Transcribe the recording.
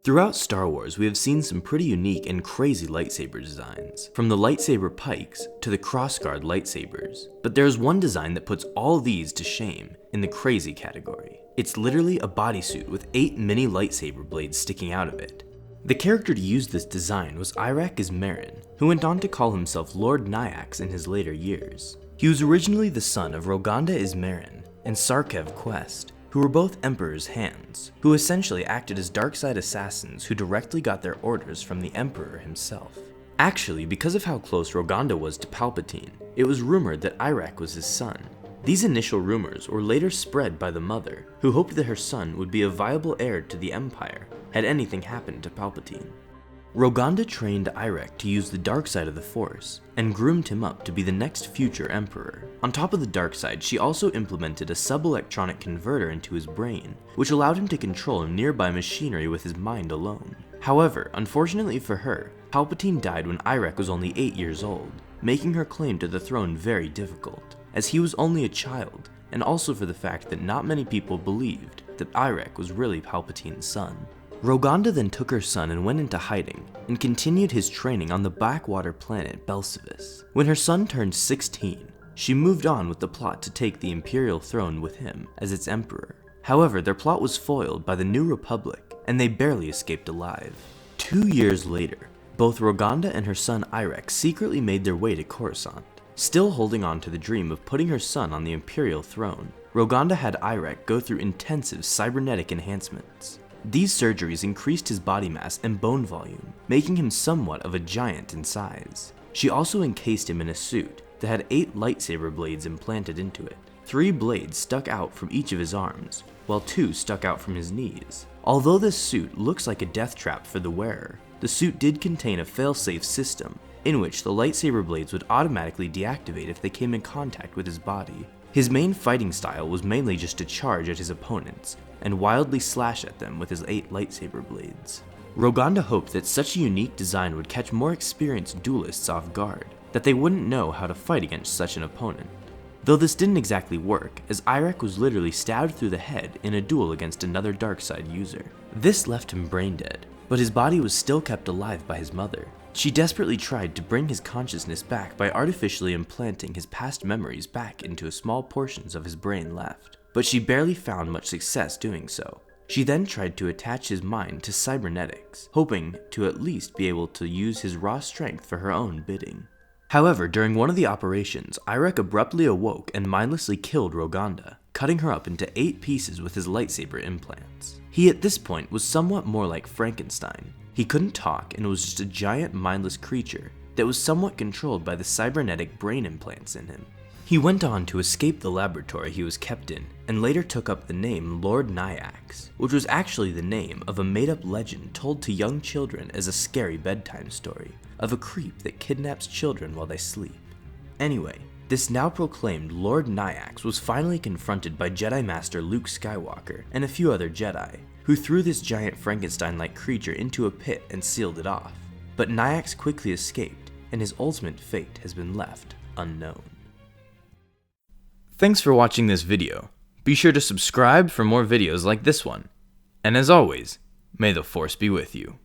Throughout Star Wars, we have seen some pretty unique and crazy lightsaber designs, from the lightsaber pikes to the crossguard lightsabers. But there is one design that puts all these to shame in the crazy category. It's literally a bodysuit with 8 mini lightsaber blades sticking out of it. The character to use this design was Irak Ismarin, who went on to call himself Lord Nyax in his later years. He was originally the son of Roganda Ismarin and Sarkev Quest, who were both Emperor's hands, who essentially acted as dark side assassins who directly got their orders from the Emperor himself. Actually, because of how close Roganda was to Palpatine, it was rumored that Irak was his son. These initial rumors were later spread by the mother, who hoped that her son would be a viable heir to the Empire had anything happened to Palpatine. Roganda trained Irak to use the dark side of the Force, and groomed him up to be the next future Emperor. On top of the dark side, she also implemented a sub-electronic converter into his brain, which allowed him to control nearby machinery with his mind alone. However, unfortunately for her, Palpatine died when Irak was only 8 years old, making her claim to the throne very difficult, as he was only a child, and also for the fact that not many people believed that Irak was really Palpatine's son. Roganda then took her son and went into hiding, and continued his training on the Blackwater planet Belsavis. When her son turned 16, she moved on with the plot to take the Imperial throne with him as its emperor. However, their plot was foiled by the New Republic, and they barely escaped alive. 2 years later, both Roganda and her son Irak secretly made their way to Coruscant. Still holding on to the dream of putting her son on the Imperial throne, Roganda had Irak go through intensive cybernetic enhancements. These surgeries increased his body mass and bone volume, making him somewhat of a giant in size. She also encased him in a suit that had 8 lightsaber blades implanted into it. 3 blades stuck out from each of his arms, while 2 stuck out from his knees. Although this suit looks like a death trap for the wearer, the suit did contain a fail-safe system in which the lightsaber blades would automatically deactivate if they came in contact with his body. His main fighting style was mainly just to charge at his opponents and wildly slash at them with his 8 lightsaber blades. Roganda hoped that such a unique design would catch more experienced duelists off guard, that they wouldn't know how to fight against such an opponent. Though this didn't exactly work, as Irak was literally stabbed through the head in a duel against another darkside user. This left him brain dead, but his body was still kept alive by his mother. She desperately tried to bring his consciousness back by artificially implanting his past memories back into small portions of his brain left, but she barely found much success doing so. She then tried to attach his mind to cybernetics, hoping to at least be able to use his raw strength for her own bidding. However, during one of the operations, Irak abruptly awoke and mindlessly killed Roganda, cutting her up into 8 pieces with his lightsaber implants. He at this point was somewhat more like Frankenstein. He couldn't talk and was just a giant mindless creature that was somewhat controlled by the cybernetic brain implants in him. He went on to escape the laboratory he was kept in, and later took up the name Lord Nyax, which was actually the name of a made-up legend told to young children as a scary bedtime story of a creep that kidnaps children while they sleep. Anyway, this now proclaimed Lord Nyax was finally confronted by Jedi Master Luke Skywalker and a few other Jedi, who threw this giant Frankenstein-like creature into a pit and sealed it off. But Nyax quickly escaped, and his ultimate fate has been left unknown. Thanks for watching this video. Be sure to subscribe for more videos like this one. And as always, may the Force be with you.